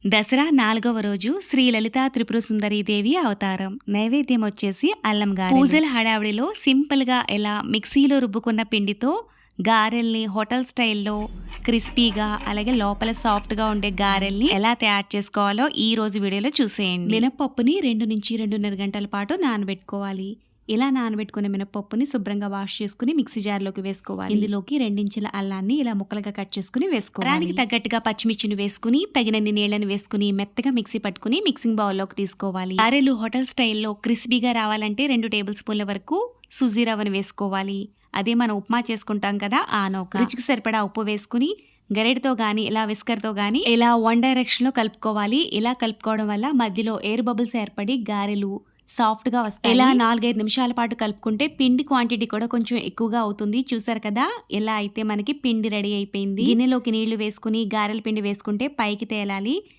దసరా 4వ రోజు శ్రీ లలితా త్రిపుర సుందరీదేవి అవతారం. నైవేద్యం వచ్చేసి అల్లం గారెలు. పూజల హడావిడిలో సింపుల్‌గా ఎలా మిక్సీలో రుబ్బుకున్న పిండితో గారెల్ని హోటల్ స్టైల్‌లో క్రిస్పీగా అలాగే లోపల సాఫ్ట్‌గా ఉండే గారెల్ని ఎలా తయారు చేసుకోవాలో ఈ రోజు వీడియోలో చూసేయండి. మినపప్పుని 2-2.5 గంటల పాటు నానబెట్టుకోవాలి. ఇలా నానబెట్టుకున్న మినపప్పుని శుభ్రంగా వాష్ చేసుకుని మిక్సీ జార్లోకి వేసుకోవాలి. ఇందులోకి 2 ఇంచుల అల్లాన్ని ఇలా ముక్కలుగా కట్ చేసుకుని వేసుకోవాలి. దానికి తగ్గట్టుగా పచ్చిమిర్చిని వేసుకుని తగినన్ని నీళ్లను వేసుకుని మెత్తగా మిక్సీ పట్టుకుని మిక్సింగ్ బౌల్లోకి తీసుకోవాలి. గారెలు హోటల్ స్టైల్లో క్రిస్పీగా రావాలంటే 2 టేబుల్ స్పూన్ల వరకు సుజీ రవ్వను వేసుకోవాలి. అదే మనం ఉప్మా చేసుకుంటాం కదా ఆ నూక. రుచికి సరిపడా ఉప్పు వేసుకుని గరిటతో గానీ ఇలా విస్కర్తో గానీ ఇలా వన్ డైరెక్షన్ లో కలుపుకోవాలి. ఇలా కలుపుకోవడం వల్ల మధ్యలో ఎయిర్ బబుల్స్ ఏర్పడి గారెలు సాఫ్ట్ గా వస్తాయి. ఇలా 4-5 నిమిషాల పాటు కలుపుకుంటే పిండి క్వాంటిటీ కూడా కొంచెం ఎక్కువగా అవుతుంది. చూసారు కదా, ఇలా అయితే మనకి పిండి రెడీ అయిపోయింది. గిన్నెలోకి నీళ్లు వేసుకుని గారెల పిండి వేసుకుంటే పైకి తేలాలి.